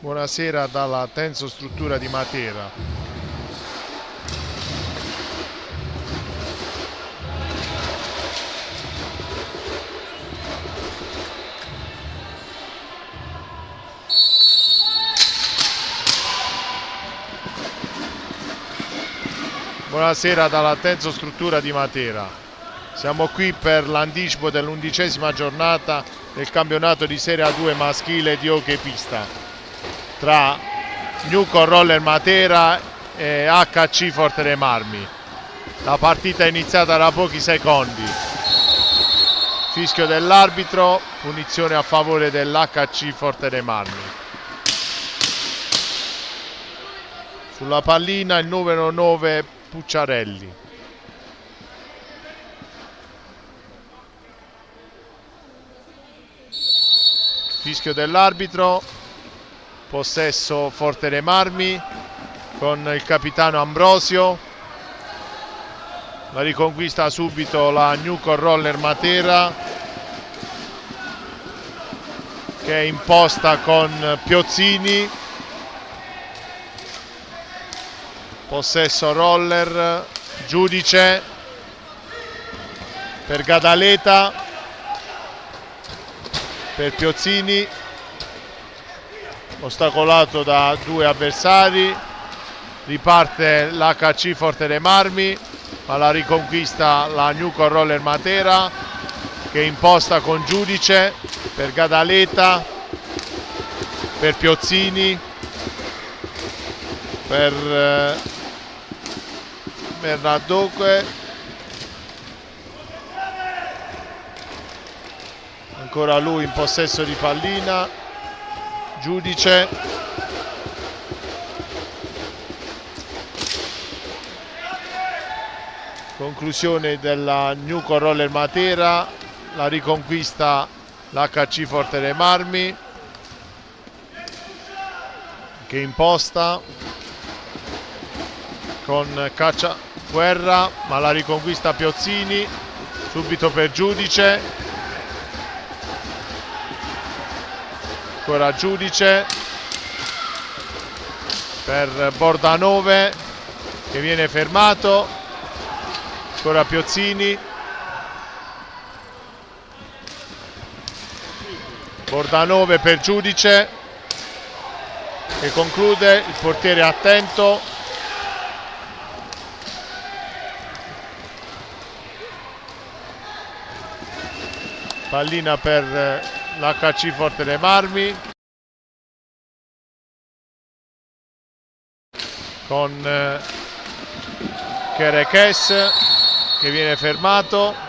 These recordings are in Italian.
Buonasera dalla Tenso Struttura di Matera. Buonasera dalla Tenso Struttura di Matera. Siamo qui per l'anticipo dell'11ª giornata del campionato di Serie A2 maschile di hockey pista tra Newcon Roller Matera e HC Forte dei Marmi. La partita è iniziata da pochi secondi. Fischio dell'arbitro, punizione a favore dell'HC Forte dei Marmi. Sulla pallina il numero 9 Pucciarelli. Fischio dell'arbitro, possesso Forte dei Marmi con il capitano Ambrosio. La riconquista subito la Newcon Roller Matera, che è imposta con Piozzini. Possesso Roller, giudice per Gadaleta, per Piozzini, ostacolato da due avversari. Riparte l'HC Forte dei Marmi, ma la riconquista la Newcon Roller Matera, che è imposta con giudice per Gadaleta, per Piozzini, per Bernardoque, ancora lui in possesso di pallina, giudice, conclusione della Newcon Roller Matera, la riconquista l'HC Forte dei Marmi, che imposta con Caccia Guerra, ma la riconquista Piozzini, subito per giudice, ancora giudice per Bordanove, che viene fermato, ancora Piozzini, Bordanove per giudice, che conclude, il portiere attento. Pallina per l'HC Forte dei Marmi con Kerekes, che viene fermato.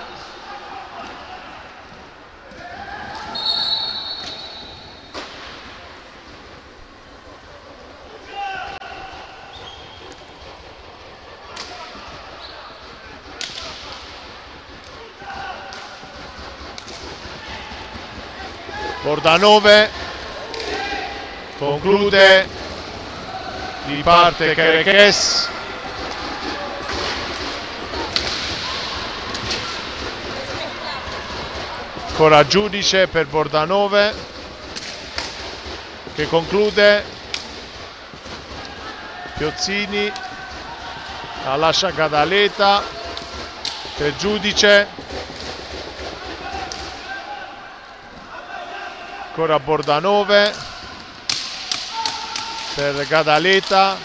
Bordanove conclude, riparte Kerekes, ancora giudice per Bordanove, che conclude, Piozzini la lascia Gadaleta per giudice, ancora Bordanove per Gadaleta,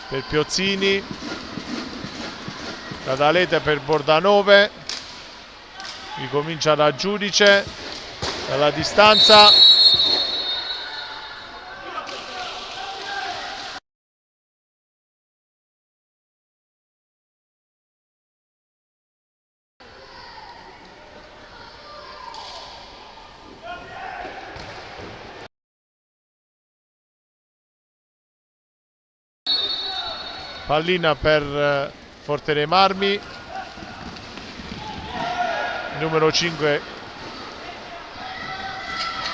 per Piozzini, Gadaleta per Bordanove, ricomincia da giudice, dalla distanza, pallina per Forte dei Marmi, numero 5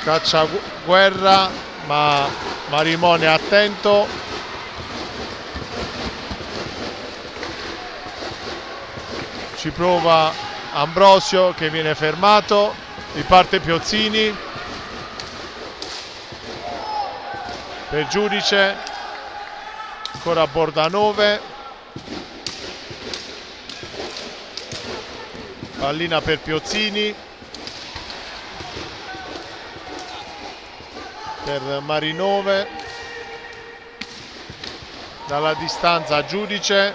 Caccia Guerra, ma Marimone attento, ci prova Ambrosio, che viene fermato, riparte Piozzini, per Giudice, ancora Bordanove, pallina per Piozzini, per Marinove, dalla distanza Giudice,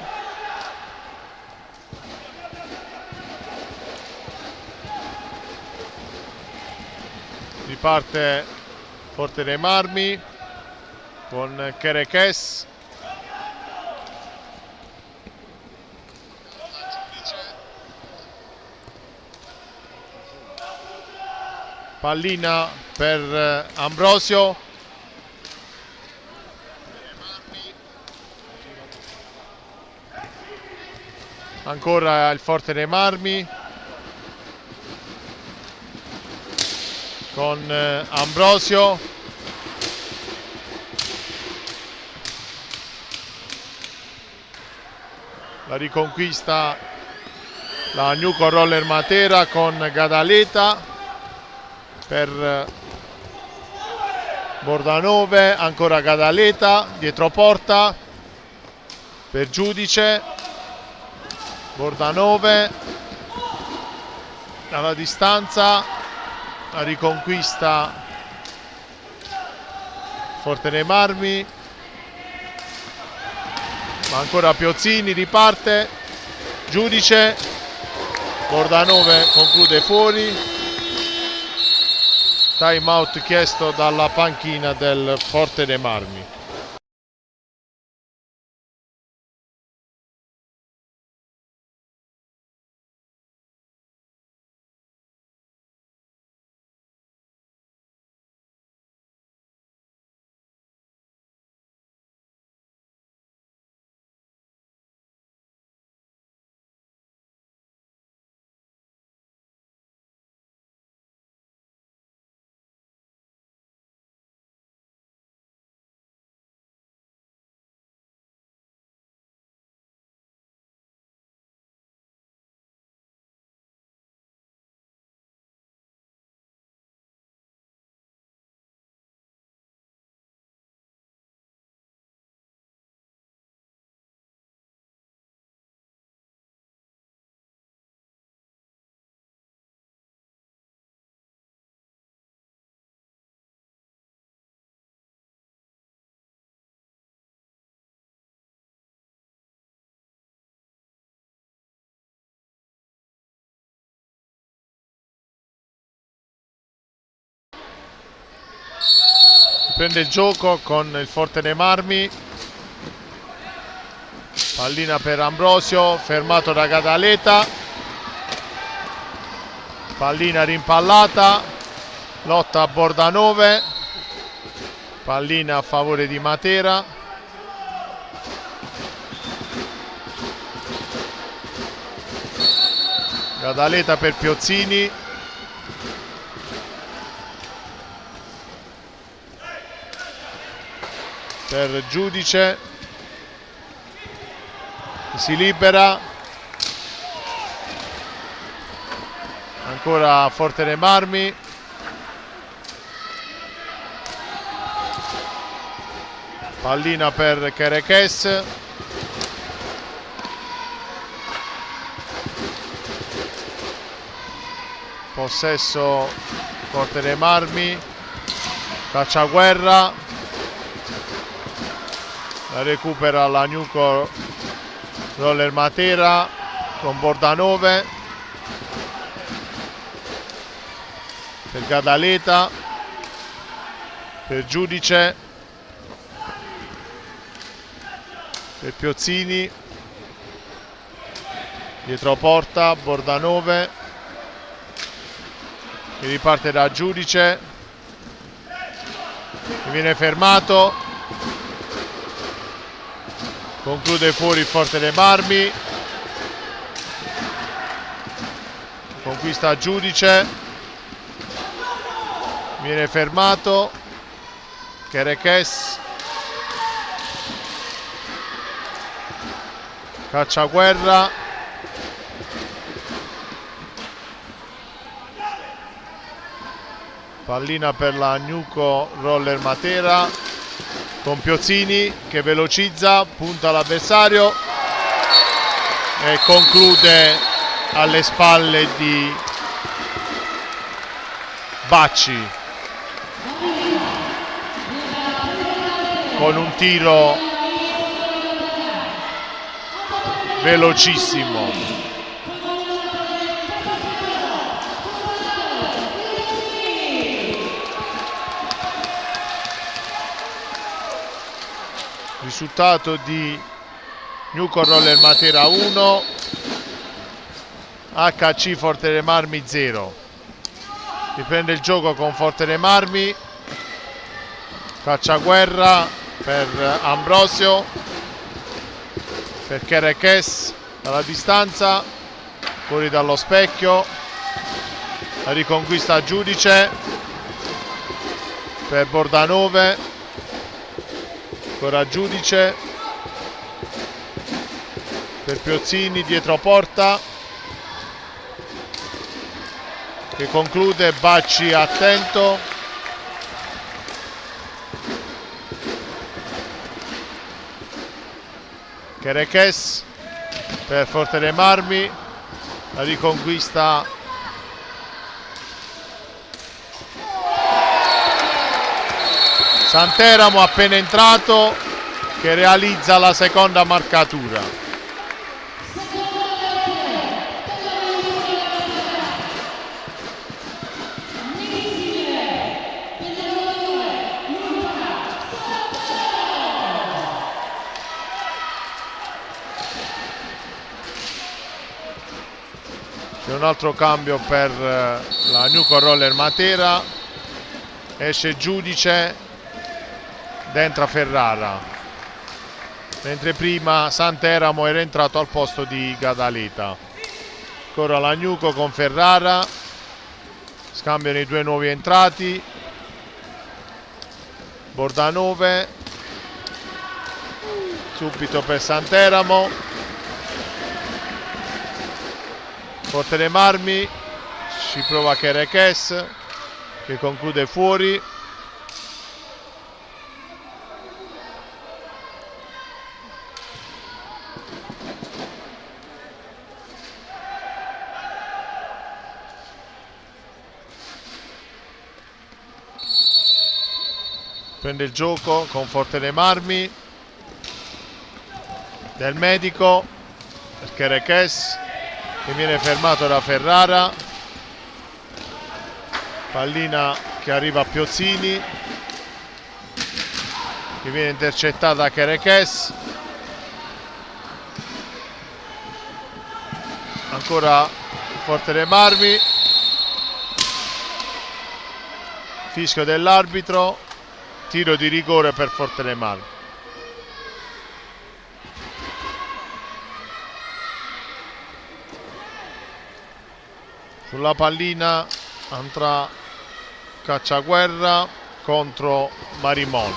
riparte Forte dei Marmi con Kerekes, pallina per Ambrosio, ancora il Forte dei Marmi con Ambrosio, la riconquista la Nuco Roller Matera con Gadaleta per Bordanove, ancora Gadaleta dietro porta per Giudice, Bordanove dalla distanza, la riconquista Forte dei Marmi, ma ancora Piozzini, riparte Giudice, Bordanove conclude fuori, time out chiesto dalla panchina del Forte dei Marmi. Prende il gioco con il Forte dei Marmi, pallina per Ambrosio, fermato da Gadaleta, pallina rimpallata, lotta a Bordanove, pallina a favore di Matera, Gadaleta per Piozzini, per Giudice, si libera, ancora Forte dei Marmi, pallina per Kerekes, possesso Forte dei Marmi, cacciaguerra, la recupera la Nuco Roller Matera con Bordanove per Gadaleta, per Giudice, per Piozzini, dietro porta Bordanove che riparte da Giudice, che viene fermato, conclude fuori il Forte dei Marmi, conquista Giudice, viene fermato, Kerekes, cacciaguerra, pallina per la Nuco Roller Matera, con Piozzini che velocizza, punta l'avversario e conclude alle spalle di Bacci con un tiro velocissimo. Risultato di Newco Roller Matera 1, HC Forte dei Marmi 0. Riprende il gioco con Forte dei Marmi, cacciaguerra per Ambrosio, per Kerekes dalla distanza, fuori dallo specchio, la riconquista Giudice per Bordanove, ancora Giudice per Piozzini dietro porta che conclude, Bacci attento, Kerekes per Forte dei Marmi, la riconquista Santeramo appena entrato che realizza la seconda marcatura. C'è un altro cambio per la Newco Roller Matera, esce Giudice, entra Ferrara, mentre prima Santeramo era entrato al posto di Gadaleta. Ancora la Newco con Ferrara, scambiano i due nuovi entrati, Bordanove subito per Santeramo, Forte dei Marmi, ci prova Kerekes che conclude fuori. Prende il gioco con Forte dei Marmi, del medico per Kerekes che viene fermato da Ferrara, pallina che arriva a Piozzini che viene intercettata da Kerekes, ancora Forte dei Marmi, fischio dell'arbitro, tiro di rigore per Forte dei Marmi. Sulla pallina andrà Cacciaguerra contro Marimon.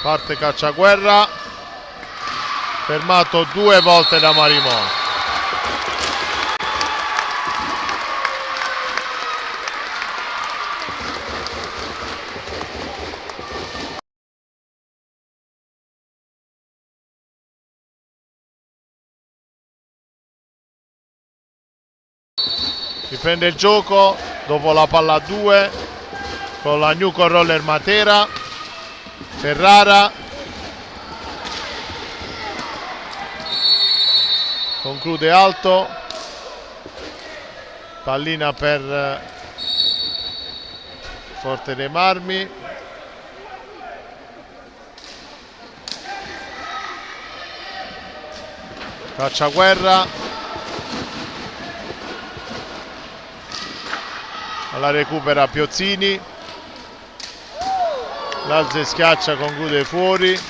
Parte Cacciaguerra, fermato due volte da Marimon. Riprende il gioco dopo la palla a 2 con la Newco Roller Matera, Ferrara conclude alto, pallina per Forte dei Marmi, Cacciaguerra, la recupera Piozzini, l'alza e schiaccia, conclude fuori,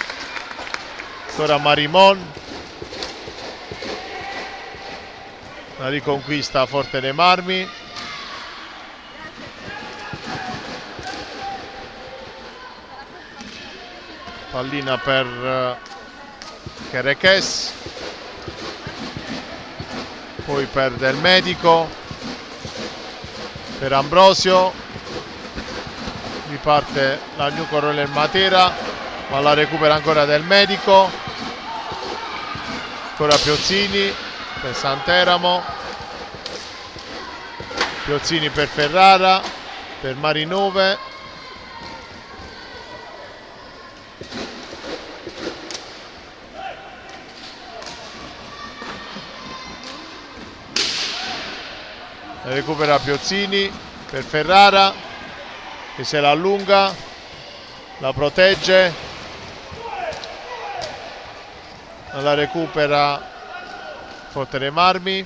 ancora Marimon, la riconquista Forte dei Marmi, pallina per Kerekes, poi per Del Medico, per Ambrosio, riparte la New Roller Matera, ma la recupera ancora Del Medico, ancora Piozzini per Santeramo, Piozzini per Ferrara, per Marinove, recupera Piozzini per Ferrara che se la allunga, la protegge, la recupera Forte dei Marmi,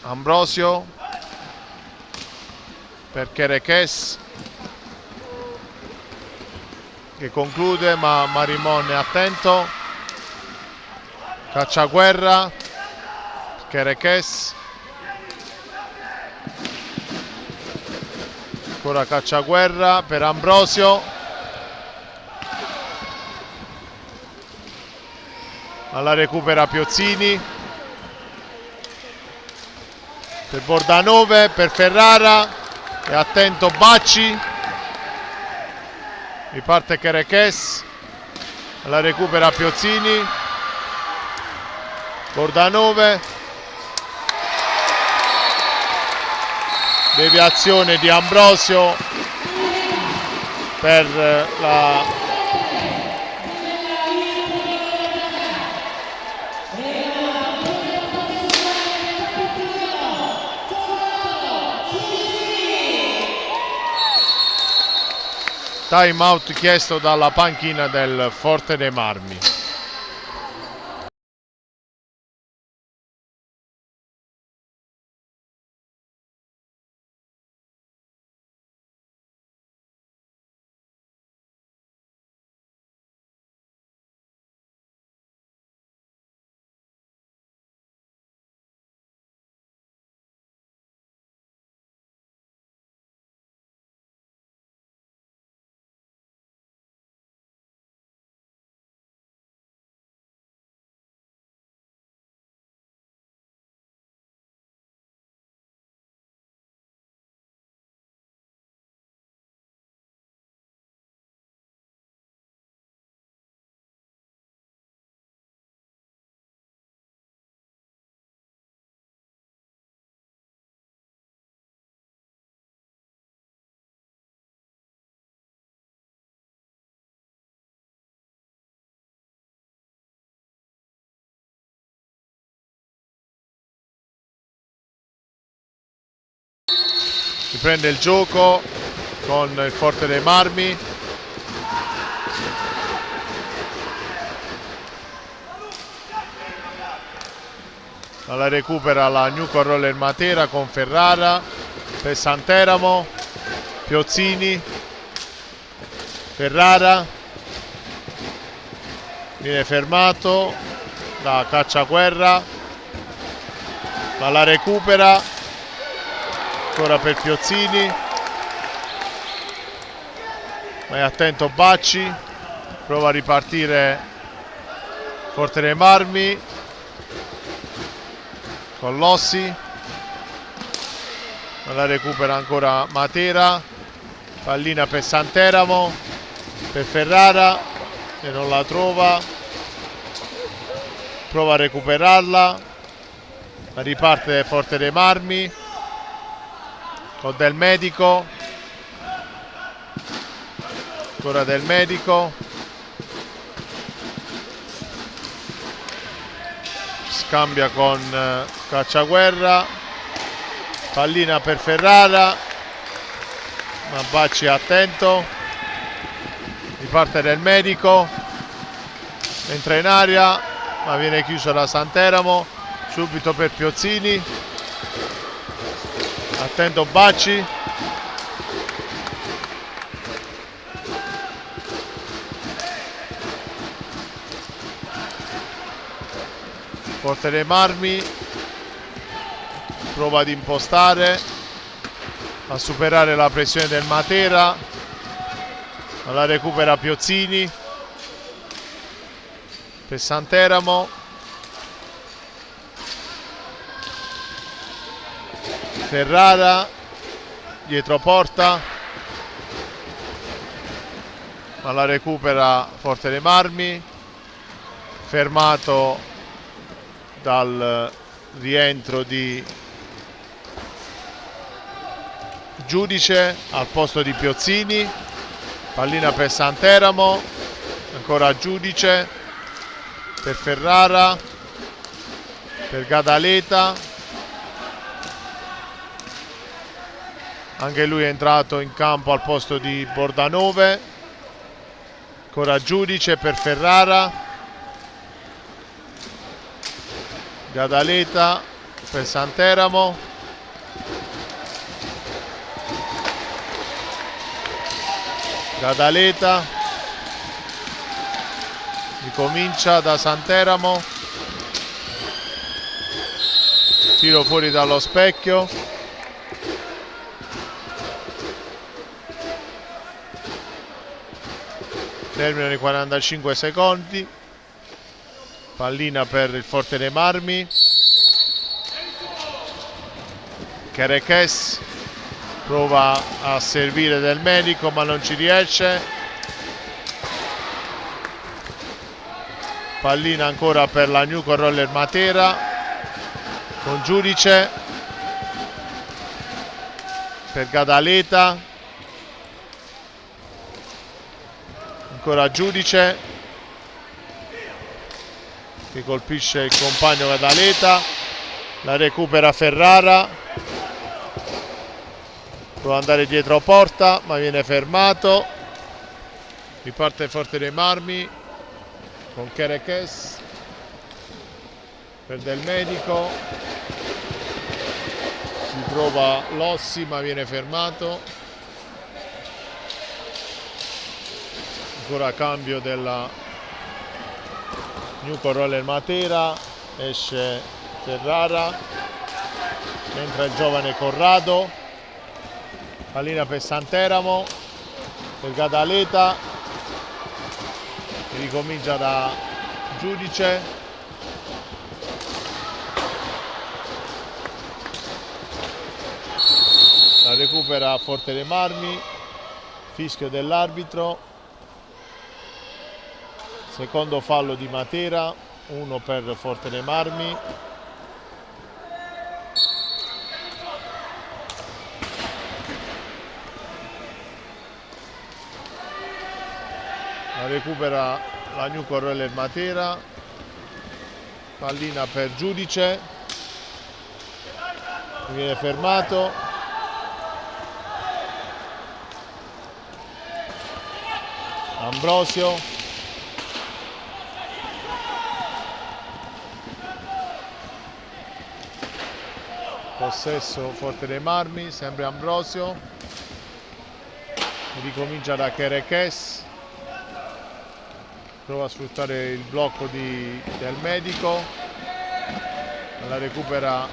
Ambrosio per Kerekes che conclude, ma Marimon è attento, Cacciaguerra, Kerekes, ancora Cacciaguerra per Ambrosio, alla recupera Piozzini, per Bordanove, per Ferrara, è attento Bacci, riparte Kerekes, la recupera Piozzini, Bordanove, deviazione di Ambrosio per la time out chiesto dalla panchina del Forte dei Marmi. Riprende il gioco con il Forte dei Marmi, la recupera la New Roller Matera con Ferrara per Santeramo, Piozzini, Ferrara, viene fermato da Cacciaguerra, ma la recupera ancora per Piozzini, ma è attento Bacci, prova a ripartire Forte dei Marmi con Lossi, ma la recupera ancora Matera, pallina per Santeramo, per Ferrara e non la trova, prova a recuperarla, ma riparte Forte dei Marmi con Del Medico, ancora Del Medico, scambia con Cacciaguerra, pallina per Ferrara, ma Bacci è attento, riparte Del Medico, entra in aria ma viene chiuso da Santeramo, subito per Piozzini, attento Bacci, Forte dei Marmi prova ad impostare, a superare la pressione del Matera, la recupera Piozzini per Santeramo, Ferrara dietro porta, ma la recupera Forte dei Marmi, fermato dal rientro di Giudice al posto di Piozzini. Pallina per Santeramo, ancora Giudice per Ferrara, per Gadaleta, anche lui è entrato in campo al posto di Bordanove, ancora Giudice per Ferrara, Gadaleta per Santeramo, Gadaleta ricomincia da Santeramo, tiro fuori dallo specchio, terminano i 45 secondi, pallina per il Forte dei Marmi, Kerekes prova a servire Del Medico ma non ci riesce, pallina ancora per la Newco Roller Matera con Giudice per Gadaleta, ancora Giudice che colpisce il compagno Gadaleta, la recupera Ferrara, prova ad andare dietro porta ma viene fermato, riparte Forte dei Marmi con Kerekes per Del Medico, si trova Lossi ma viene fermato, ancora cambio della Newco Roller Matera, esce Ferrara, entra il giovane Corrado, pallina per Santeramo, per Gadaleta, ricomincia da Giudice, la recupera Forte dei Marmi, fischio dell'arbitro, secondo fallo di Matera, uno per Forte dei Marmi. La recupera la Newco Roller Matera, pallina per Giudice, viene fermato, Ambrosio, possesso Forte dei Marmi, sempre Ambrosio, ricomincia da Kerekes, prova a sfruttare il blocco del Medico, la recupera,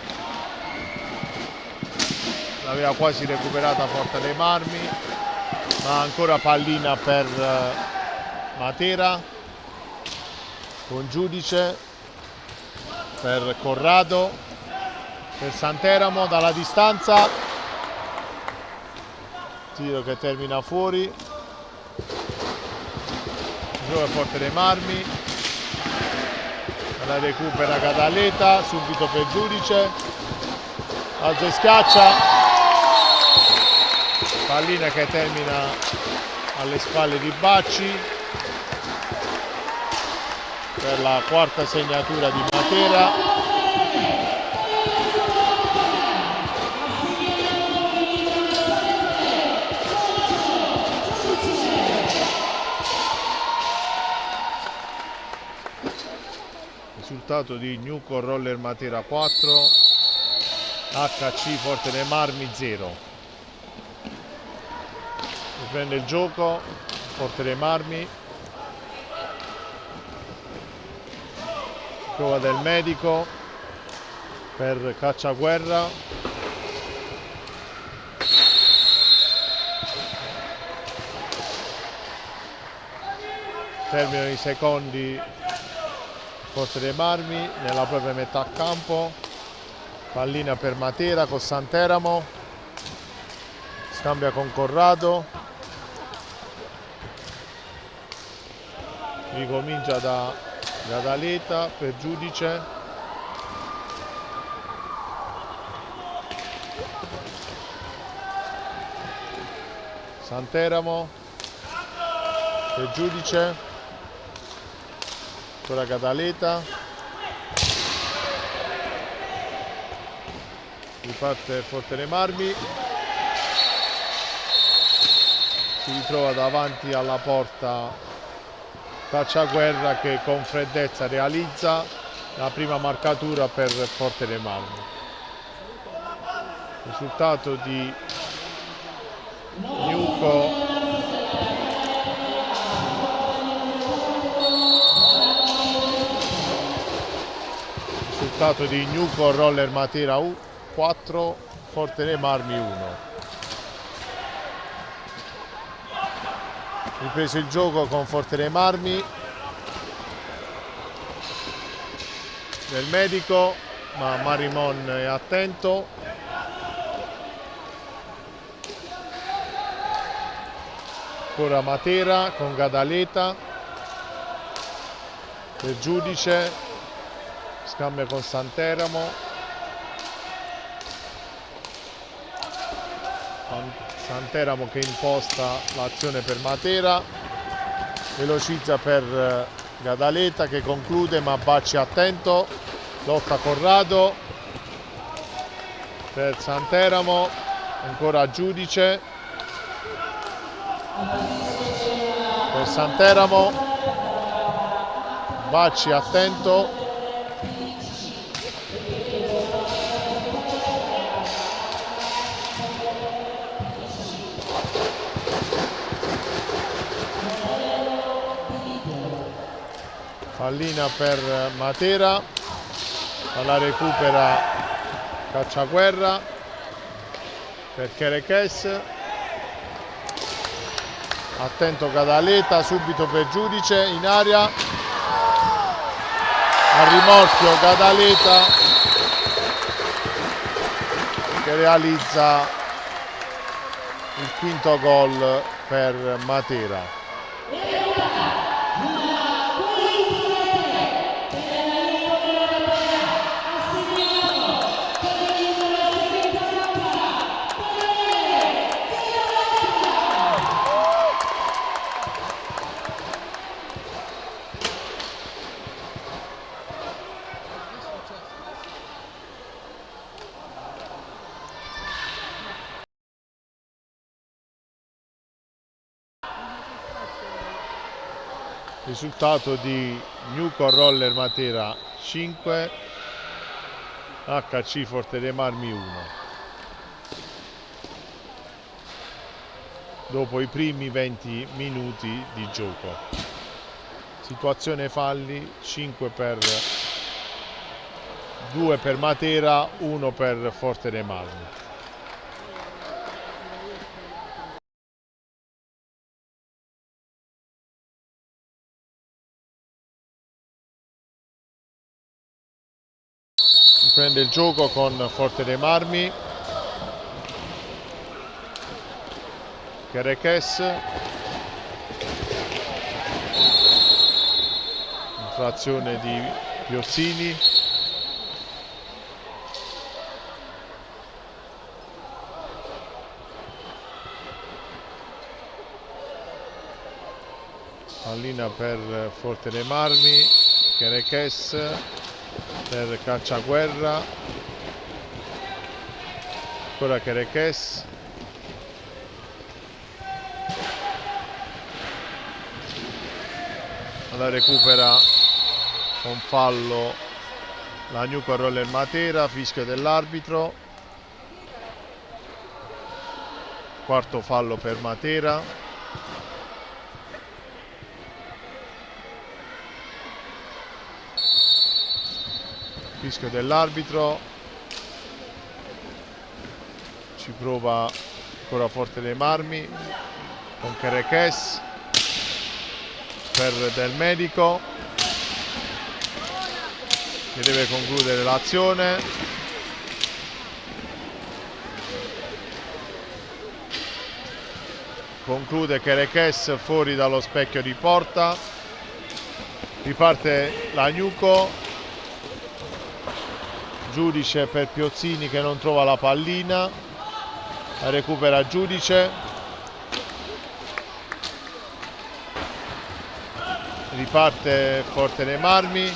l'aveva quasi recuperata Forte dei Marmi, ma ancora pallina per Matera con Giudice per Corrado, per Santeramo dalla distanza, tiro che termina fuori, gioca Forte dei Marmi, la recupera Gadaleta, subito per Giudice, alza e schiaccia, pallina che termina alle spalle di Bacci per la quarta segnatura di Matera. Risultato di Newco Roller Matera 4, HC Forte dei Marmi 0. Riprende il gioco Forte dei Marmi, prova Del Medico per Cacciaguerra, Terminano i secondi. Forte dei Marmi nella propria metà campo, pallina per Matera con Santeramo, scambia con Corrado, ricomincia da Gadaleta per Giudice, Santeramo per Giudice, ancora Gadaleta, riparte Forte dei Marmi, si ritrova davanti alla porta Cacciaguerra che con freddezza realizza la prima marcatura per Forte dei Marmi. Risultato di Gnuco Roller Matera 4, Forte dei Marmi 1. Ripreso il gioco con Forte dei Marmi, del medico, ma Marimon è attento. Ancora Matera con Gadaleta per Giudice, scambia con Santeramo, Santeramo che imposta l'azione per Matera, velocizza per Gadaleta che conclude, ma Bacci attento, lotta Corrado per Santeramo, ancora Giudice per Santeramo, Bacci attento, pallina per Matera, la recupera Cacciaguerra per Chereches, attento Gadaleta, subito per Giudice in aria, a rimorchio Gadaleta che realizza il quinto gol per Matera. Risultato di Gnuco Roller Matera 5, HC Forte dei Marmi 1. Dopo i primi 20 minuti di gioco. Situazione falli 5 per 2 per Matera, 1 per Forte dei Marmi. Prende il gioco con Forte dei Marmi, Chereches, infrazione di Piozzini, pallina per Forte dei Marmi, Chereches per Cacciaguerra, ancora Chereches, la recupera con fallo la Gnuco Roller Matera, fischio dell'arbitro, quarto fallo per Matera. Fischio dell'arbitro, ci prova ancora Forte dei Marmi con Chereches, per Del Medico, che deve concludere l'azione. Conclude Kerekes fuori dallo specchio di porta. Riparte Lagnuco, Giudice per Piozzini che non trova la pallina, la recupera Giudice, riparte Forte dei Marmi,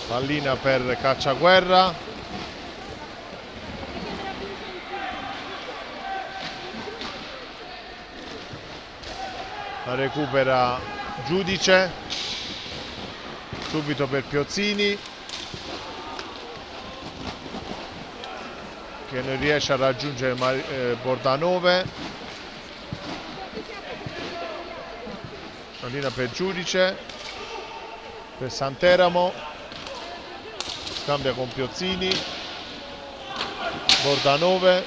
pallina per Cacciaguerra, la recupera Giudice, subito per Piozzini che non riesce a raggiungere Bordanove, pallina per Giudice, per Santeramo, scambia con Piozzini, Bordanove,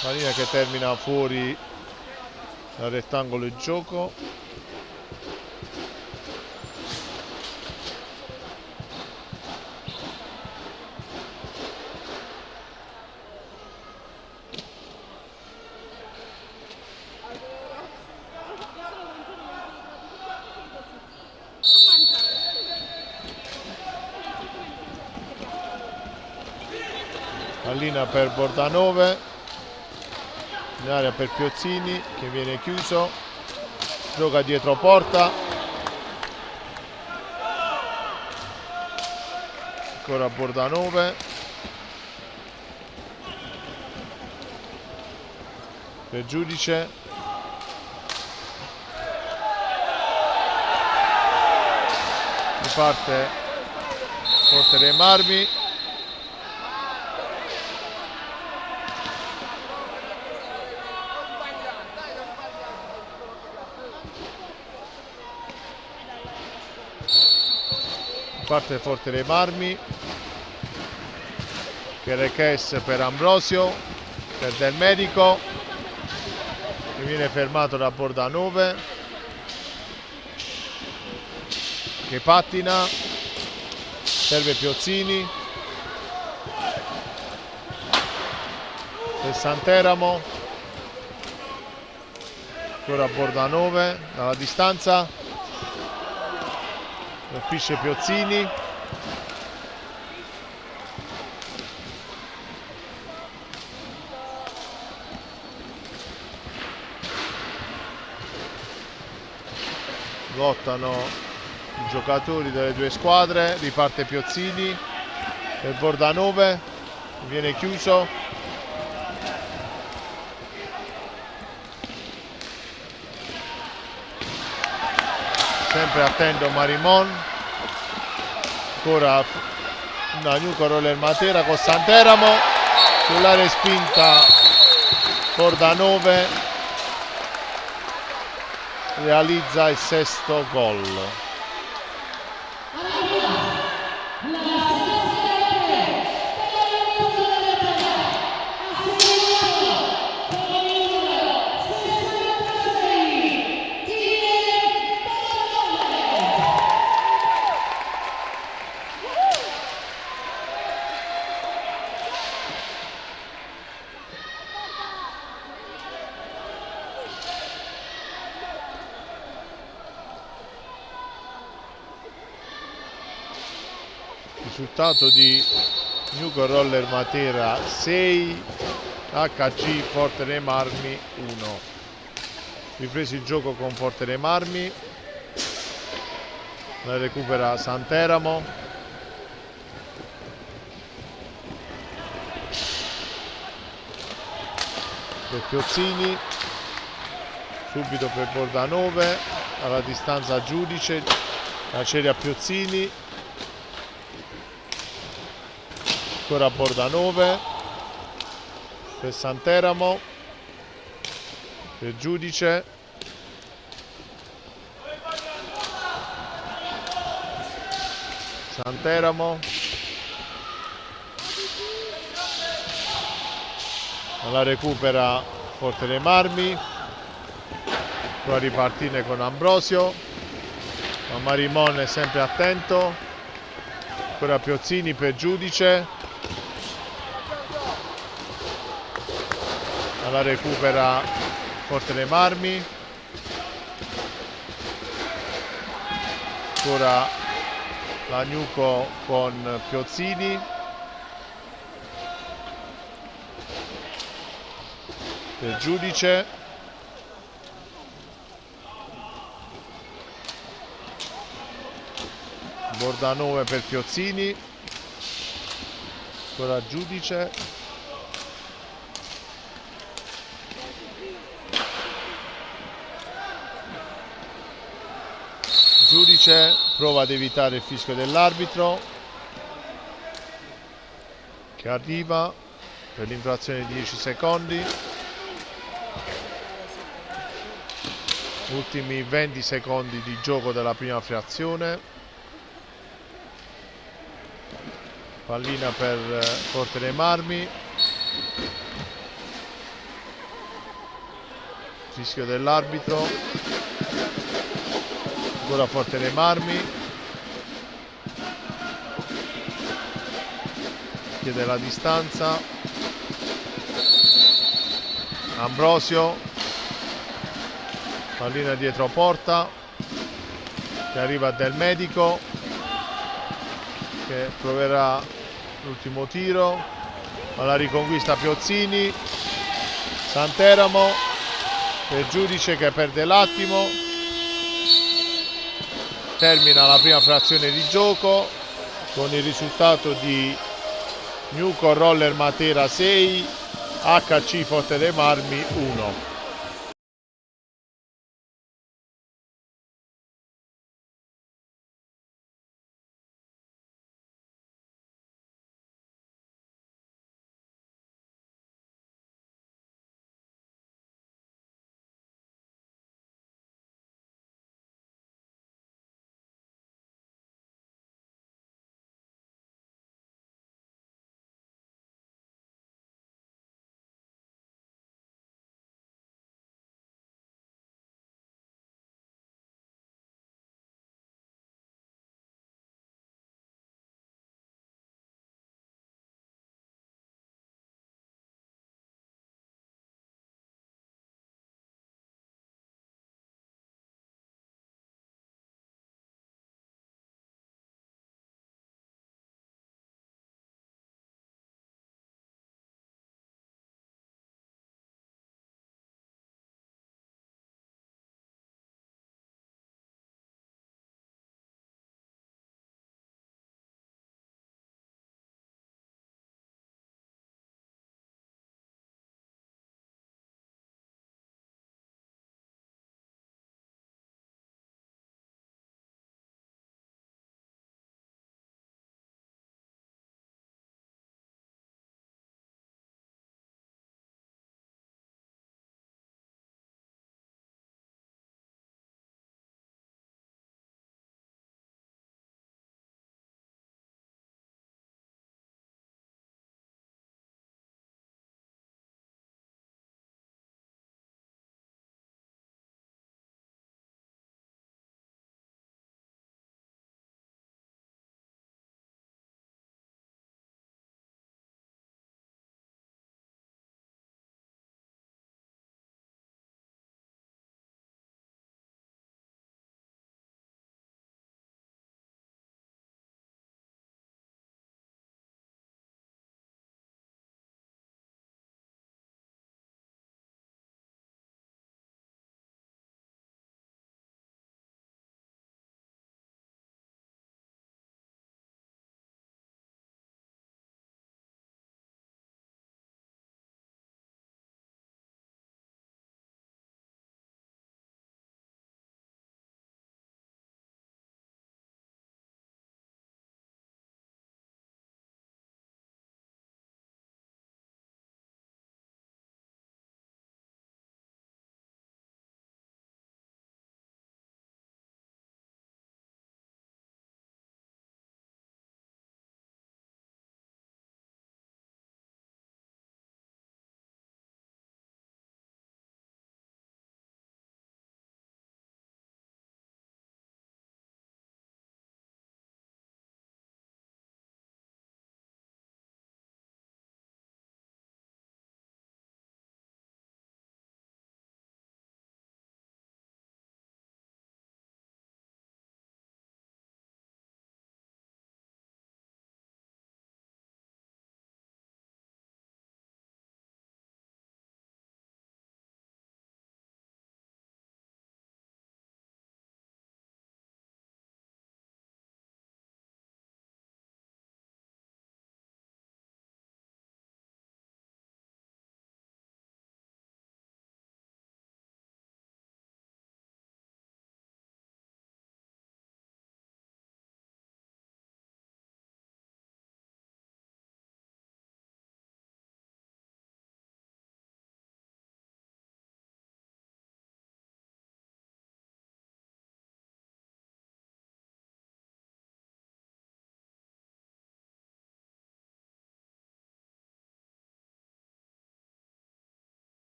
pallina che termina fuori dal rettangolo di gioco. Pallina per Bordanove, in area per Piozzini che viene chiuso, gioca dietro porta, ancora Bordanove, per Giudice, riparte Forte dei Marmi, parte Forte dei Marmi, Kerekes per Ambrosio, per Del Medico che viene fermato da Bordanove che pattina, serve Piozzini per Santeramo, ancora Bordanove dalla distanza, colpisce Piozzini, lottano i giocatori delle due squadre, riparte Piozzini per Bordanove, viene chiuso, sempre attento Marimon, ancora Lagnuco Roller Matera con Santeramo, sulla respinta Bordanove realizza il sesto gol. Risultato di Lagnuco Roller Matera 6, HC Forte dei Marmi 1. Ripreso il gioco con Forte dei Marmi, la recupera Santeramo, per Piozzini, subito per Bordanove, alla distanza Giudice, la cede a Piozzini, ancora Bordanove, per Santeramo, per Giudice, Santeramo, la recupera Forte dei Marmi, può ripartire con Ambrosio, ma Marimon è sempre attento, ancora Piozzini per Giudice, la recupera Forte dei Marmi, ancora Lagnuco con Piozzini, per Giudice, Bordanove per Piozzini, ancora Giudice, Giudice prova ad evitare il fischio dell'arbitro che arriva per l'infrazione di 10 secondi. Ultimi 20 secondi di gioco della prima frazione. Pallina per Forte dei Marmi. Fischio dell'arbitro. Ancora Forte dei Marmi. Chiede la distanza. Ambrosio. Pallina dietro porta, che arriva Del Medico, che proverà l'ultimo tiro, ma la riconquista Piozzini, Santeramo per Giudice che perde l'attimo, termina la prima frazione di gioco con il risultato di Nuco Roller Matera 6, HC Forte dei Marmi 1.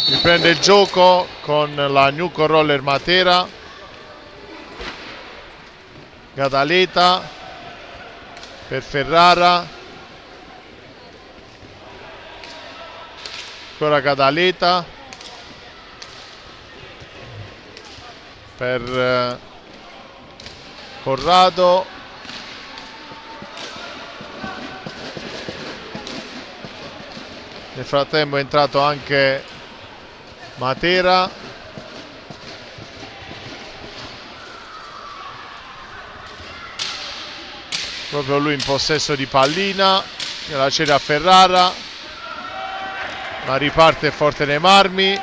riprende il gioco con la Newco Roller Matera. Gadaleta per Ferrara, ancora Gadaleta per Corrado, nel frattempo è entrato anche Matera, proprio lui in possesso di pallina, la cede a Ferrara, ma riparte forte nei marmi.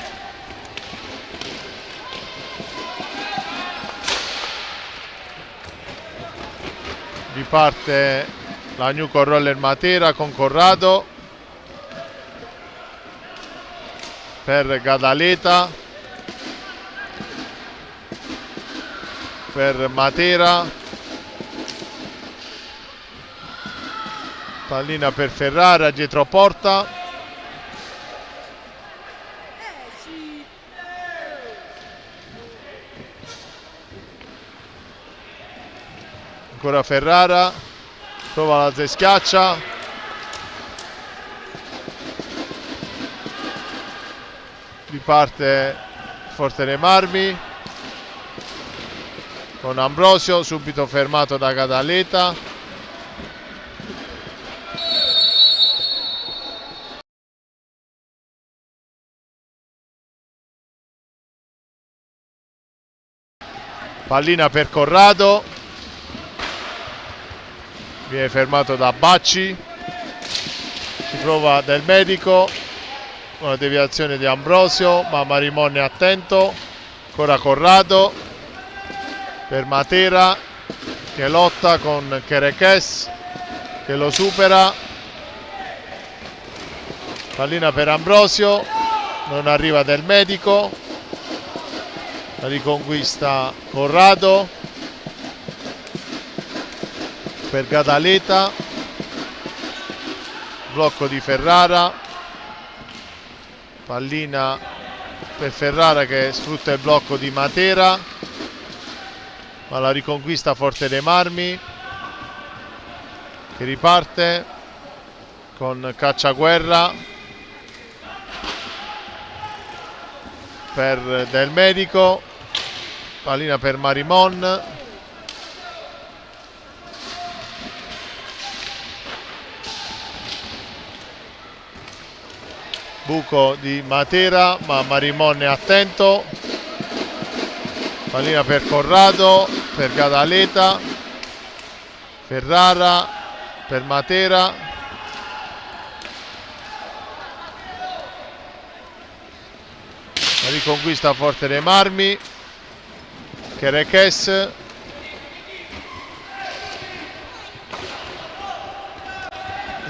Riparte la Newco Roller Matera con Corrado per Gadaleta, per Matera, pallina per Ferrara dietro porta, ancora Ferrara, prova la schiaccia, riparte forte nei marmi con Ambrosio, subito fermato da Gadaleta. Pallina per Corrado, viene fermato da Bacci, si prova Del Medico, una deviazione di Ambrosio, ma Marimon è attento, ancora Corrado per Matera che lotta con Kerekes che lo supera, pallina per Ambrosio, non arriva Del Medico, la riconquista Corrado per Gadaleta, blocco di Ferrara, pallina per Ferrara che sfrutta il blocco di Matera, ma la riconquista forte dei marmi che riparte con Cacciaguerra per Del Medico, pallina per Marimon, buco di Matera ma Marimon è attento, pallina per Corrado, per Gadaleta, Ferrara per Matera, la riconquista forte dei marmi, Kerekes,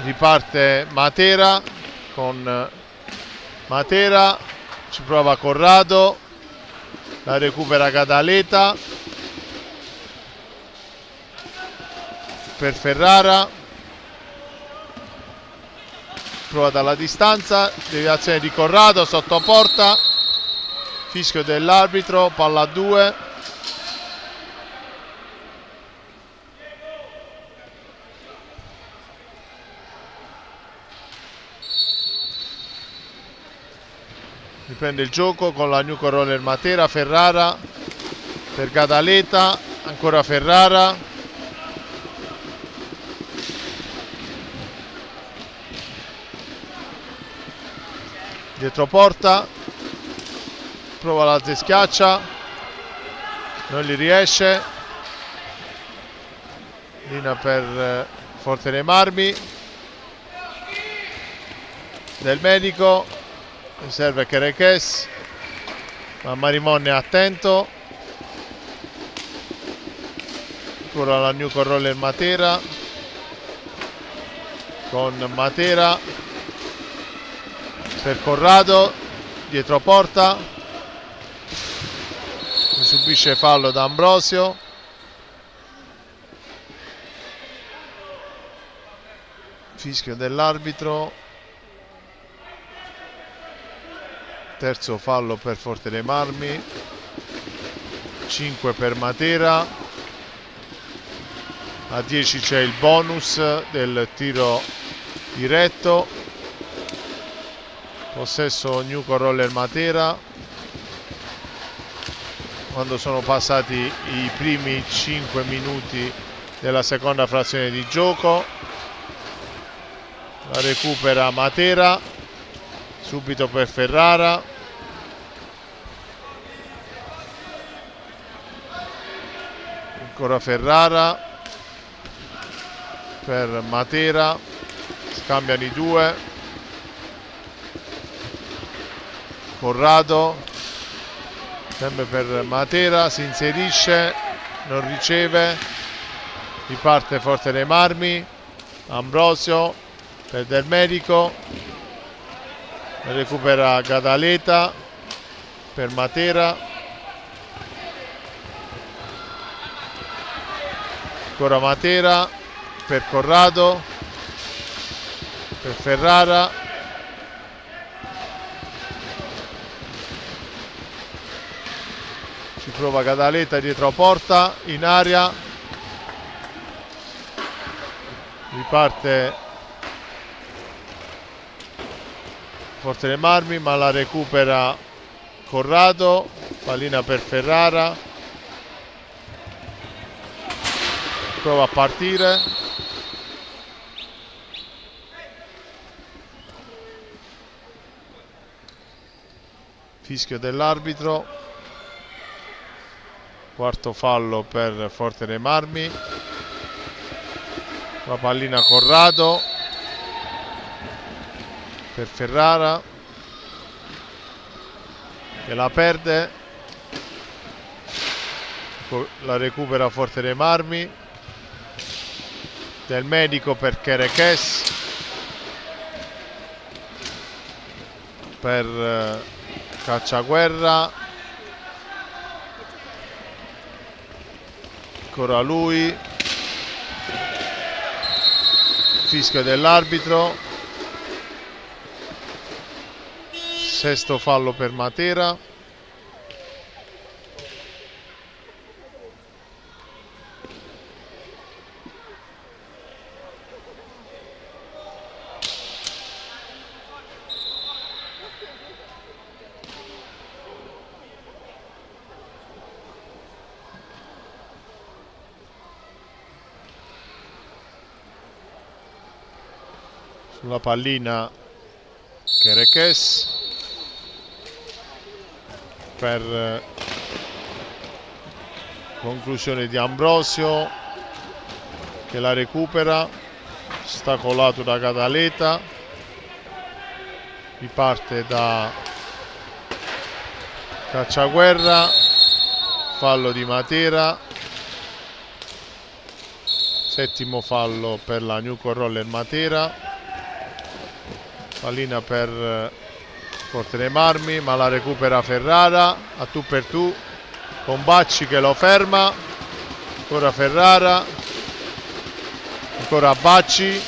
riparte Matera con Matera, ci prova Corrado, la recupera Gadaleta per Ferrara, prova dalla distanza, deviazione di Corrado sotto porta, fischio dell'arbitro, palla a 2. Riprende il gioco con la Newco Roller Matera, Ferrara per Gadaleta, ancora Ferrara, dietro porta, prova la zeschiaccia, non gli riesce, linea per forte nei marmi, Del Medico, serve Kerekes, ma Marimon è attento, ancora la Newco Roller Matera con Matera per Corrado, dietro porta, subisce fallo da Ambrosio, fischio dell'arbitro, terzo fallo per Forte dei Marmi, 5 per Matera. A 10 c'è il bonus del tiro diretto. Possesso Newco Roller Matera quando sono passati i primi 5 minuti della seconda frazione di gioco. La recupera Matera, subito per Ferrara. Ancora Ferrara per Matera, scambiano i due. Corrado sempre per Matera, si inserisce, non riceve, riparte Forte dei Marmi. Ambrosio per Del Medico, recupera Gadaleta per Matera, ancora Matera per Corrado, per Ferrara, ci prova Gadaleta dietro porta, in aria, riparte Forte dei Marmi, ma la recupera Corrado, pallina per Ferrara, prova a partire, fischio dell'arbitro, quarto fallo per Forte dei Marmi. La pallina Corrado per Ferrara, che la perde, la recupera Forte dei Marmi. Del Medico per Kerekes, per Cacciaguerra, ancora lui, fischio dell'arbitro, sesto fallo per Matera. Sulla pallina Kerekes per conclusione di Ambrosio, che la recupera, ostacolato da Gadaleta, riparte da Cacciaguerra, fallo di Matera, settimo fallo per la Newco Roller Matera. Pallina per Forte dei Marmi, ma la recupera Ferrara, a tu per tu, con Bacci che lo ferma, ancora Ferrara, ancora Bacci,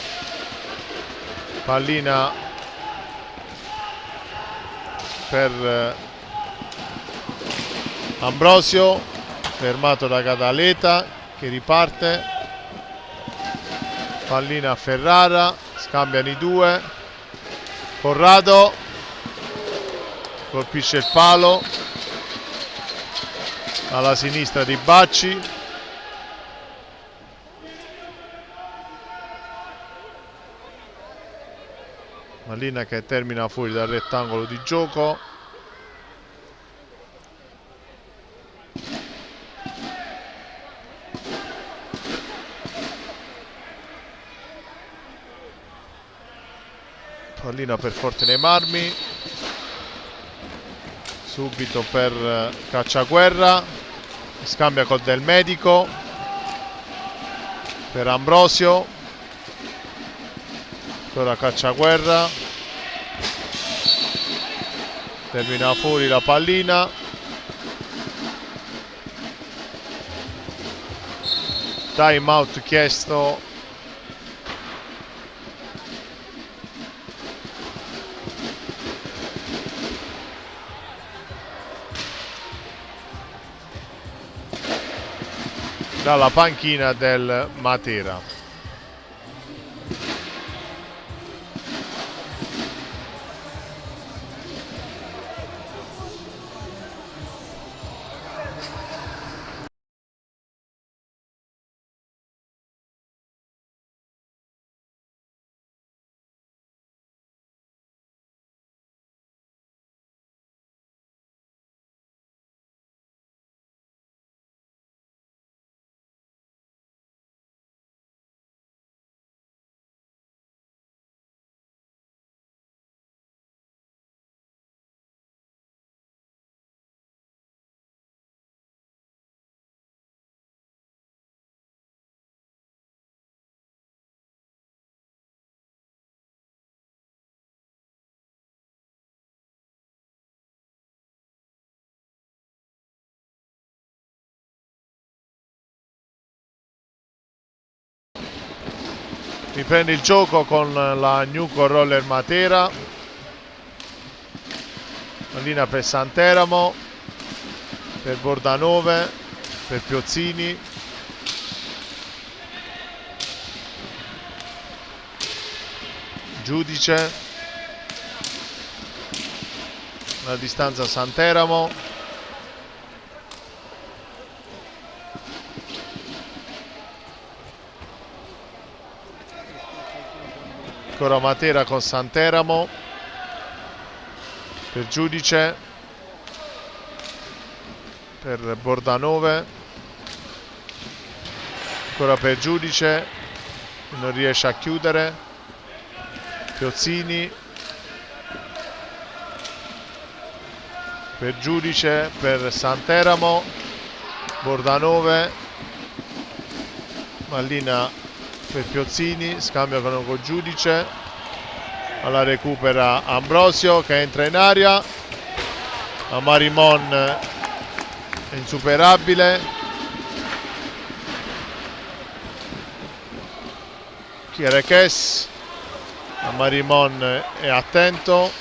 pallina per Ambrosio, fermato da Gadaleta che riparte, pallina a Ferrara, scambiano i due. Corrado colpisce il palo alla sinistra di Bacci, pallina che termina fuori dal rettangolo di gioco. Pallina per Forte dei Marmi, subito per Cacciaguerra, scambia col Del Medico per Ambrosio, ancora Cacciaguerra, termina fuori la pallina, time out chiesto dalla panchina del Matera. Riprende il gioco con la Nuco Roller Matera, pallina per Santeramo, per Bordanove, per Piozzini, Giudice, la distanza Santeramo, ancora Matera con Santeramo, per Giudice, per Bordanove, ancora per Giudice, non riesce a chiudere, Piozzini, per Giudice, per Santeramo, Bordanove, pallina per Piozzini, scambia con Giudice, alla recupera Ambrosio che entra in aria, a Marimon è insuperabile, Chiereches, a Marimon è attento,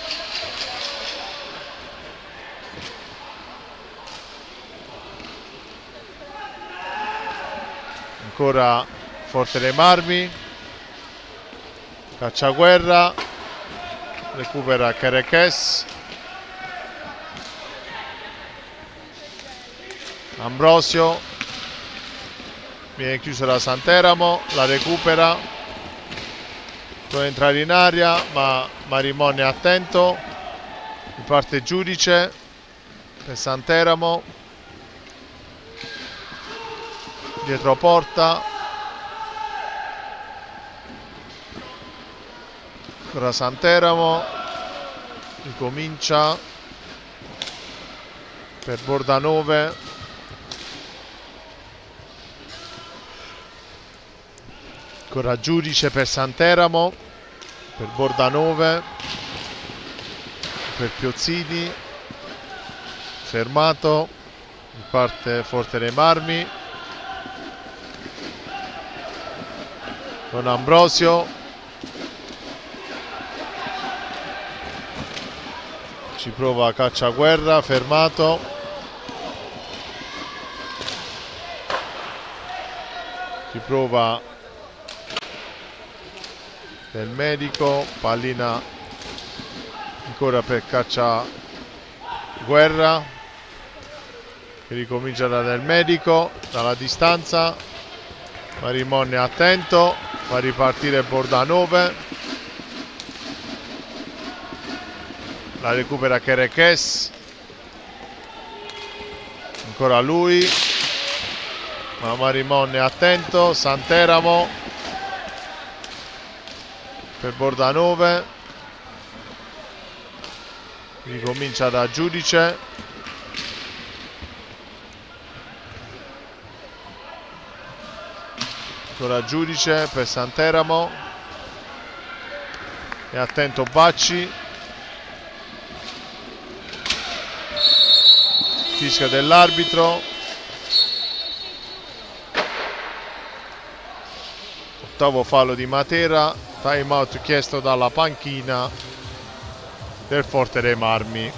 ancora Forte dei Marmi, Cacciaguerra, recupera Chiereches, Ambrosio, viene chiuso da Santeramo, la recupera, può entrare in aria ma Marimon è attento, riparte Giudice per Santeramo, dietro porta, ancora Santeramo, ricomincia per Bordanove, ancora Giudice per Santeramo, per Bordanove, per Piozzini, fermato, riparte Forte dei Marmi, con Ambrosio, ci prova Cacciaguerra, fermato, ci prova Del Medico, pallina ancora per Cacciaguerra che ricomincia da Del Medico, dalla distanza, Marimon è attento, fa ripartire Bordanove, la recupera Chiereches, ancora lui, ma Marimon è attento, Santeramo per Bordanove, ricomincia da Giudice, ancora Giudice per Santeramo, è attento Bacci, fischia dell'arbitro, ottavo fallo di Matera, time out chiesto dalla panchina del Forte dei Marmi.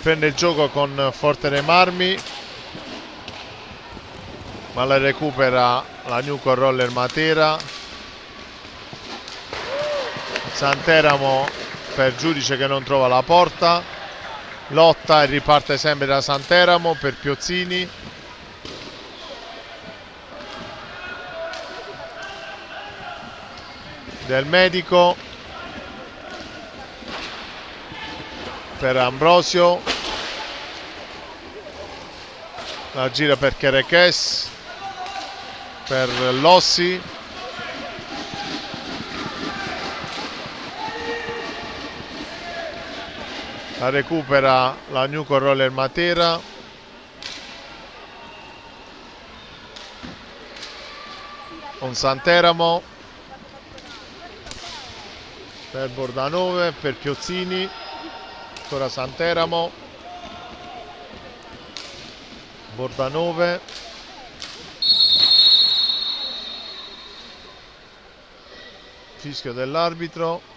Prende il gioco con Forte dei Marmi, ma la recupera la Newco Roller Matera. Santeramo per Giudice che non trova la porta, lotta e riparte sempre da Santeramo per Piozzini. Del Medico per Ambrosio, la gira per Chereches, per Lossi, la recupera la Newco Roller Matera, con Santeramo per Bordanove, per Piozzini, ancora Santeramo, Bordanove, fischio dell'arbitro.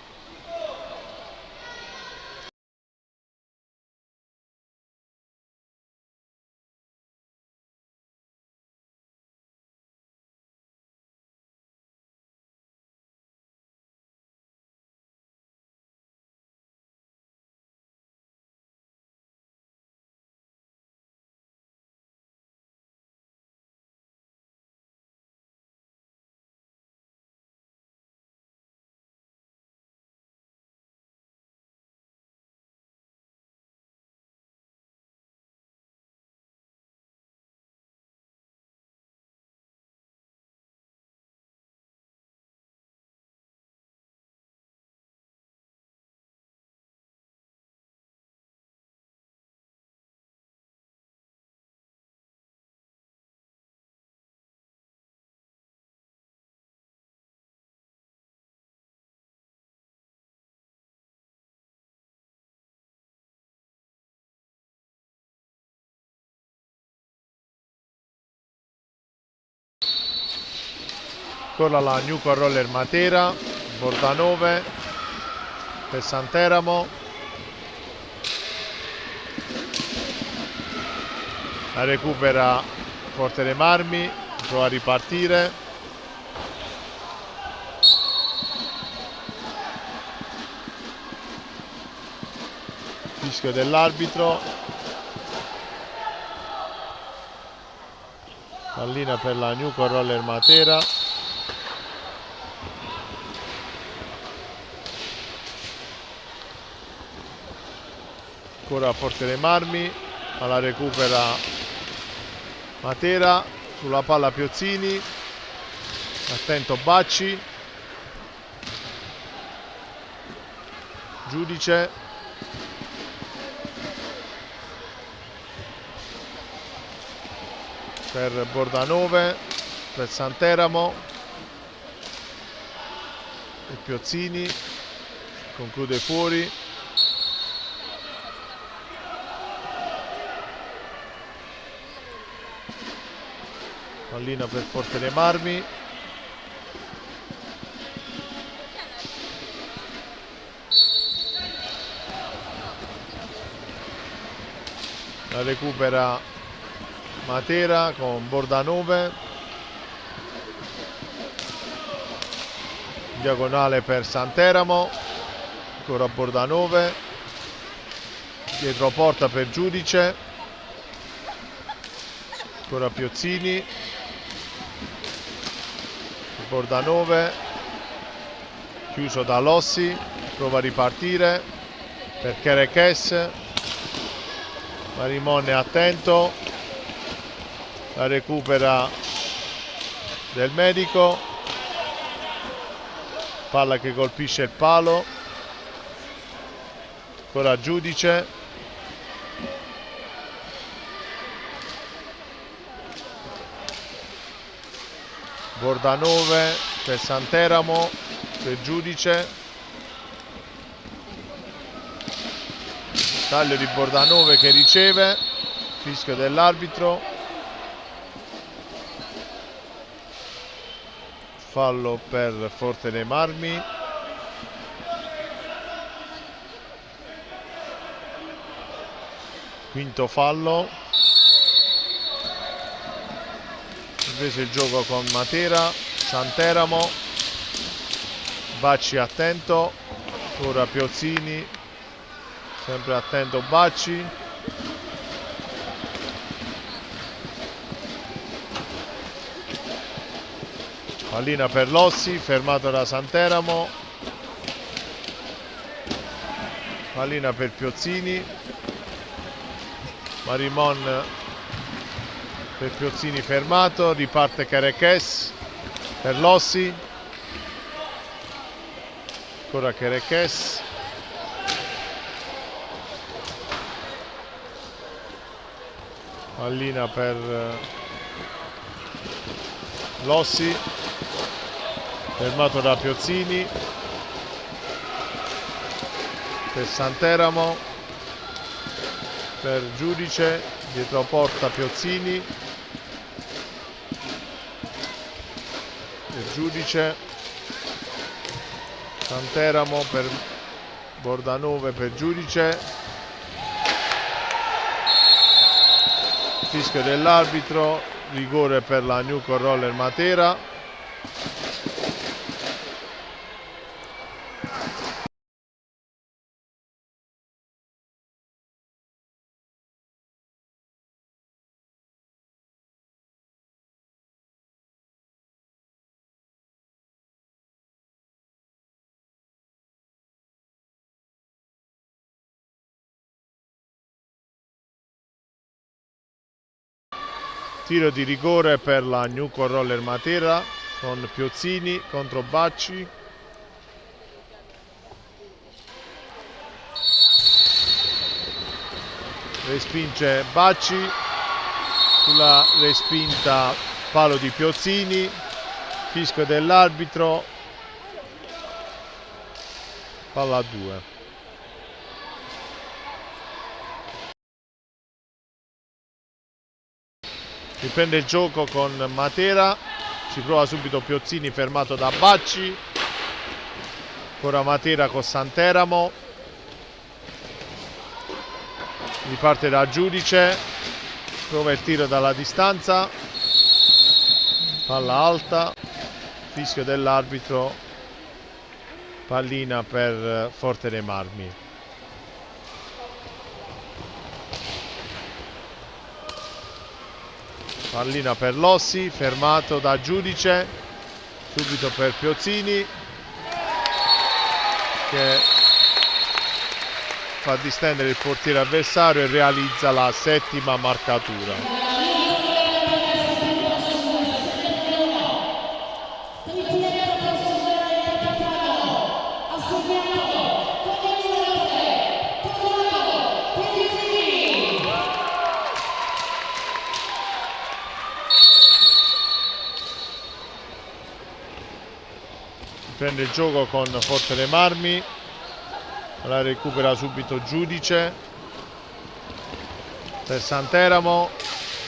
Ancora la Newco Roller Matera, Bordanove per Santeramo, la recupera Forte dei Marmi, prova a ripartire, fischio dell'arbitro, pallina per la Newco Roller Matera. Ancora Forte dei Marmi, ma la recupera Matera, sulla palla Piozzini, attento Bacci, Giudice, per Bordanove, per Santeramo e Piozzini, conclude fuori. Pallina per Forte dei Marmi, la recupera Matera con Bordanove, diagonale per Santeramo, ancora Bordanove, dietro porta per Giudice, ancora Piozzini, Bordanove, chiuso da Lossi, prova a ripartire per Chereches, Marimone attento, la recupera Del Medico, palla che colpisce il palo, ancora Giudice, Bordanove per Santeramo, per Giudice, taglio di Bordanove che riceve, fischio dell'arbitro, fallo per Forte dei Marmi. Quinto fallo. Invece il gioco con Matera, Santeramo, Bacci attento, ora Piozzini, sempre attento Bacci. Pallina per Lossi, fermato da Santeramo. Pallina per Piozzini. Marimon per Piozzini fermato, riparte Kerekes per Lossi. Ancora Kerekes. Pallina per Lossi, fermato da Piozzini, per Santeramo, per Giudice, dietro porta Piozzini, per Giudice, Santeramo per Bordanove, per Giudice. Fischio dell'arbitro, rigore per la Newco Roller Matera. Tiro di rigore per la Newco Roller Matera con Piozzini contro Bacci. Respinge Bacci, sulla respinta palo di Piozzini, fischio dell'arbitro, palla a 2. Riprende il gioco con Matera, ci prova subito Piozzini fermato da Bacci, ancora Matera con Santeramo, riparte da Giudice, prova il tiro dalla distanza, palla alta, fischio dell'arbitro, pallina per Forte dei Marmi. Pallina per Lossi, fermato da Giudice, subito per Piozzini che fa distendere il portiere avversario e realizza la 7ª marcatura. Prende il gioco con Forte dei Marmi, la recupera subito Giudice per Santeramo,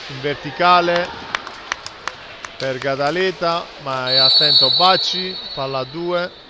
in verticale per Gadaleta, ma è attento Bacci, palla a 2.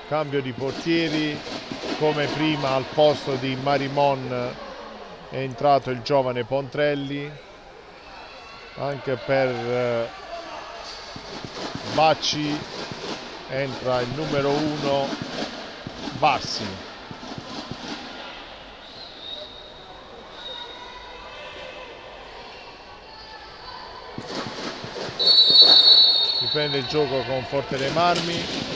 Cambio di portieri, come prima al posto di Marimon è entrato il giovane Pontrelli, anche per Bacci entra il numero 1 Bassi. Riprende il gioco con Forte dei Marmi,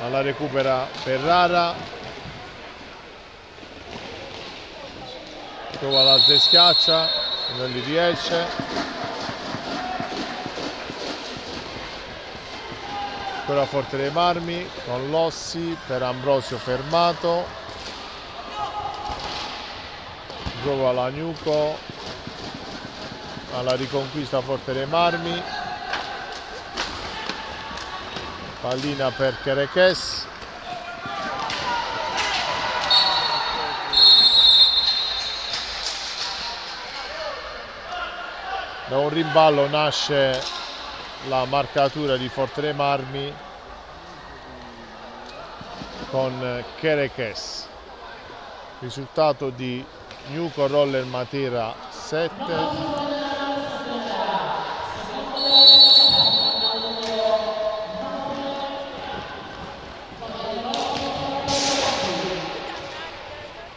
ma la recupera Ferrara, trova la Schiaccia, non gli riesce. Ancora Forte dei Marmi con Lossi per Ambrosio fermato, trova la Gnuco, alla riconquista Forte dei Marmi, pallina per Kerekes, da un rimballo nasce la marcatura di Forte dei Marmi con Kerekes. Risultato di Gnuco Roller Matera 7,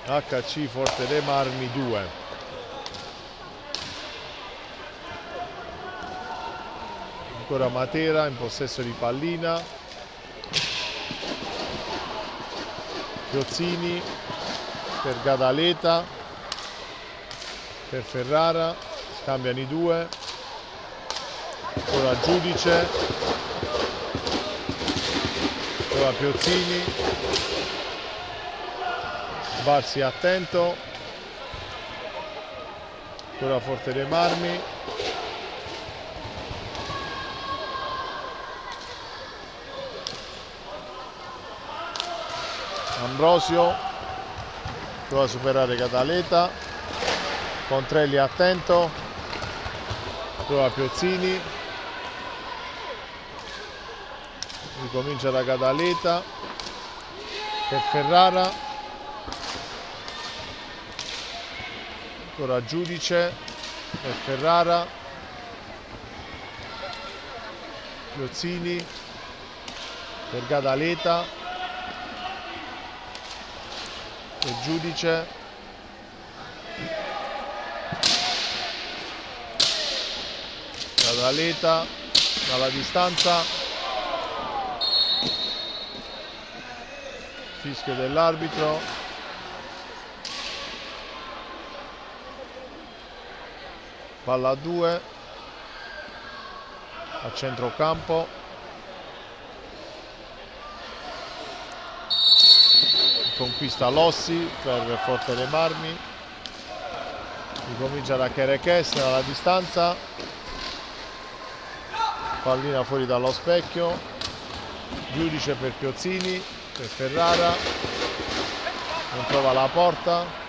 HC Forte dei Marmi 2. Ancora Matera in possesso di pallina, Piozzini per Gadaleta, per Ferrara, scambiano i due, ancora Giudice, ancora Piozzini, Barsi attento, ancora Forte dei Marmi, Ambrosio prova a superare Cataleta, Pontrelli attento, prova Piozzini, ricomincia da Cataleta per Ferrara, ancora Giudice per Ferrara, Piozzini per Cataleta e Giudice, Cataleta dalla distanza, fischio dell'arbitro, palla a 2 a centrocampo, conquista Lossi per Forte dei Marmi, ricomincia da Kerekes dalla distanza, pallina fuori dallo specchio, Giudice per Piozzini, per Ferrara, non trova la porta,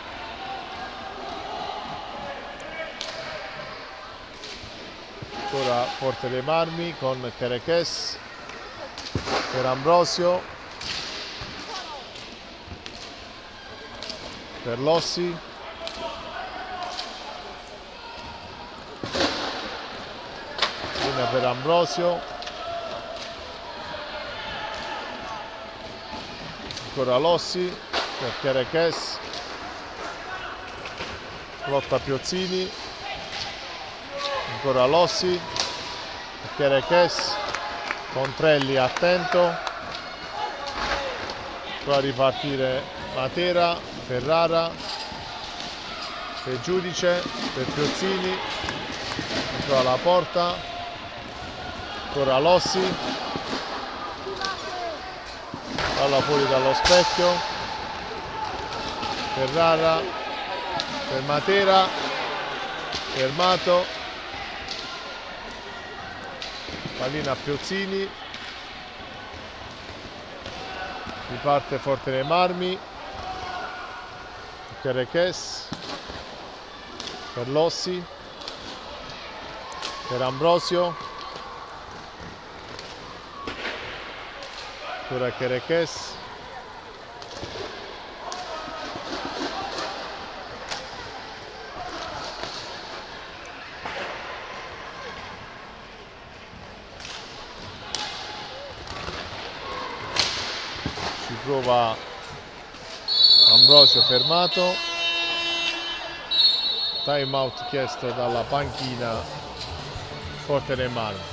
ancora Forte dei Marmi con Kerekes per Ambrosio, per Lossi, una per Ambrosio, ancora Lossi per Kerekes, lotta Piozzini, ancora Lossi per Kerekes, Pontrelli attento, prova a ripartire Matera, Ferrara per Giudice, per Piozzini, entra alla porta, ancora Lossi, palla fuori dallo specchio, Ferrara per Matera, fermato, pallina a Piozzini, riparte Forte dei Marmi, Kerekes per Lossi, per Ambrosio, ancora Kerekes, si prova Ambrosio, fermato, time out chiesto dalla panchina Forte dei Marmi.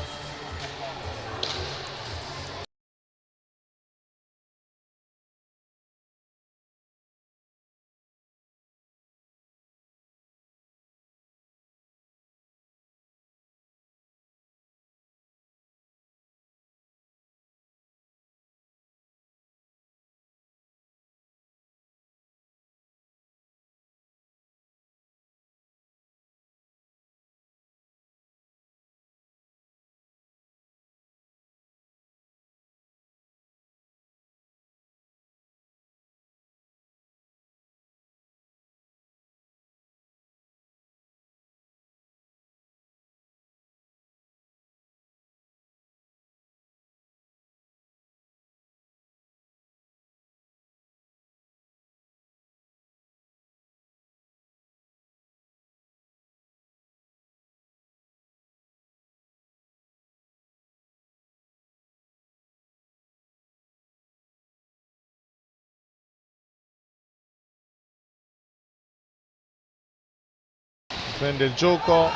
Prende il gioco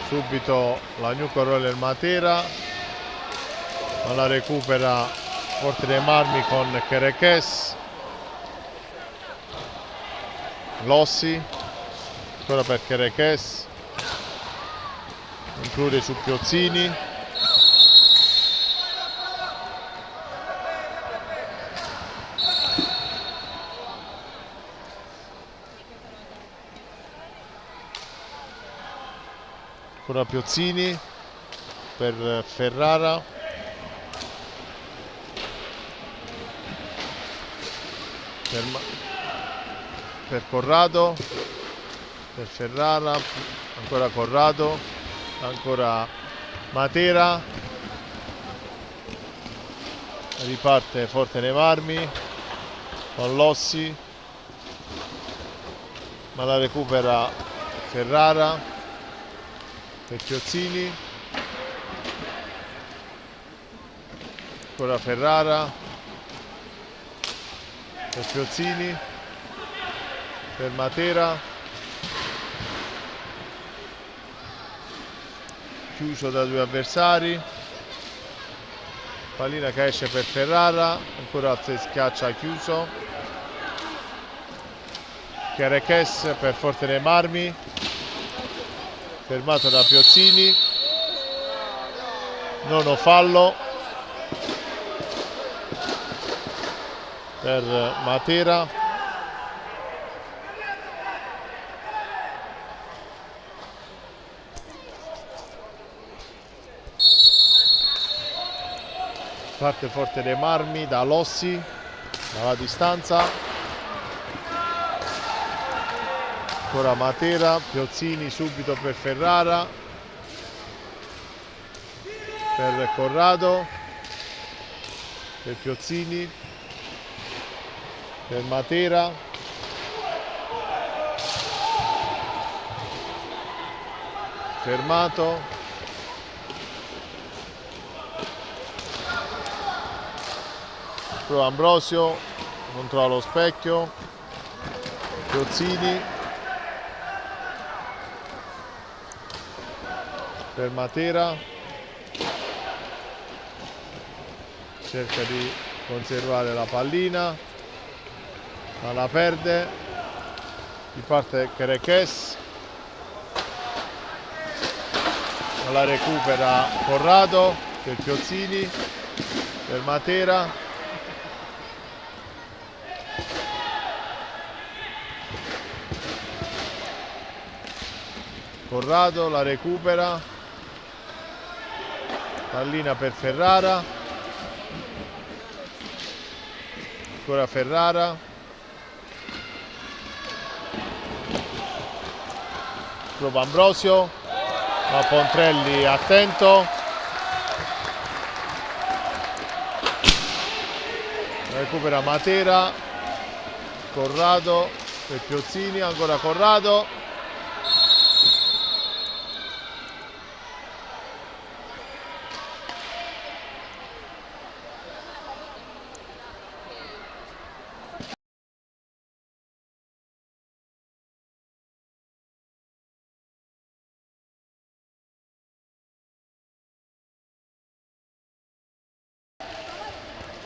subito la Newco Roller Matera, ma la recupera Forte dei Marmi con Kerekes, Lossi, ancora per Kerekes, include su Piozzini, ancora Piozzini per Ferrara, per Corrado, per Ferrara, ancora Corrado, ancora Matera, riparte Forte dei Marmi con Lossi, ma la recupera Ferrara per Piozzini, ancora Ferrara per Piozzini, per Matera, chiuso da due avversari, pallina che esce per Ferrara, ancora se schiaccia chiuso, Kerekes per Forte dei Marmi, fermato da Piozzini, nono fallo per Matera. Parte Forte dei Marmi da Lossi, dalla distanza, ancora Matera, Piozzini subito per Ferrara, per Corrado, per Piozzini, per Matera, fermato, prova Ambrosio, controlla lo specchio, Piozzini per Matera, cerca di conservare la pallina, ma la perde, riparte Kerekes, ma la recupera Corrado per Piozzini, per Matera, Corrado la recupera, pallina per Ferrara, ancora Ferrara, prova Ambrosio, ma Pontrelli attento, recupera Matera, Corrado per Piozzini, ancora Corrado.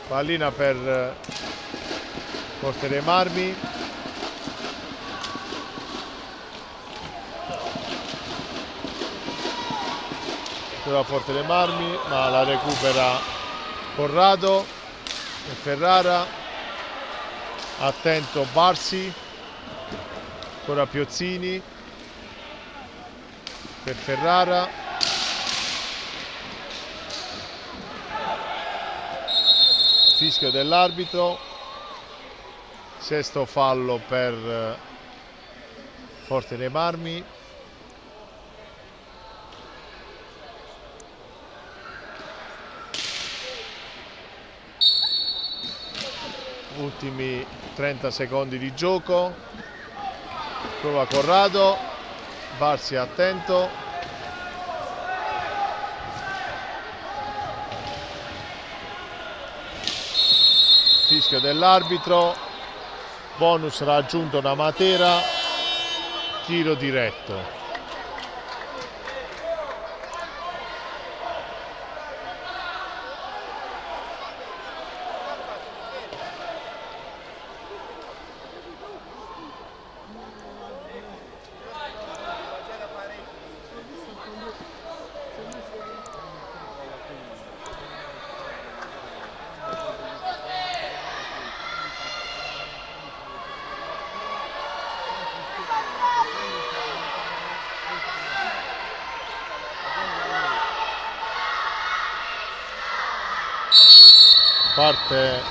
Pallina per Forte dei Marmi. La Forte dei Marmi, ma la recupera Corrado e Ferrara. Attento Barsi, ancora Piozzini per Ferrara. Fischio dell'arbitro, sesto fallo per Forte dei Marmi. Ultimi 30 secondi di gioco. Prova Corrado, Barsi attento. Fischio dell'arbitro, bonus raggiunto da Matera, tiro diretto. Parte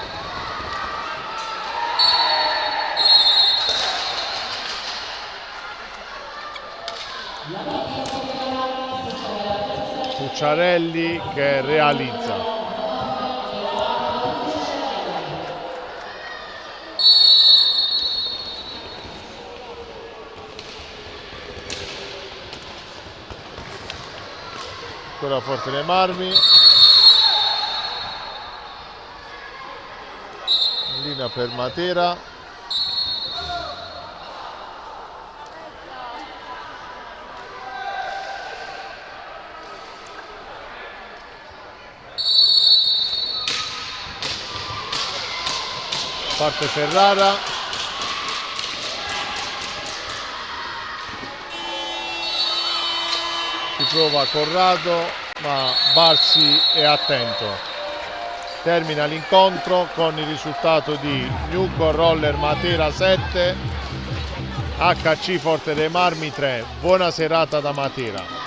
Pucciarelli che realizza. Ancora Forte dei Marmi. Linea per Matera. Parte Ferrara. Si prova Corrado, ma Barsi è attento. Termina l'incontro con il risultato di Nucco Roller Matera 7, HC Forte dei Marmi 3. Buona serata da Matera.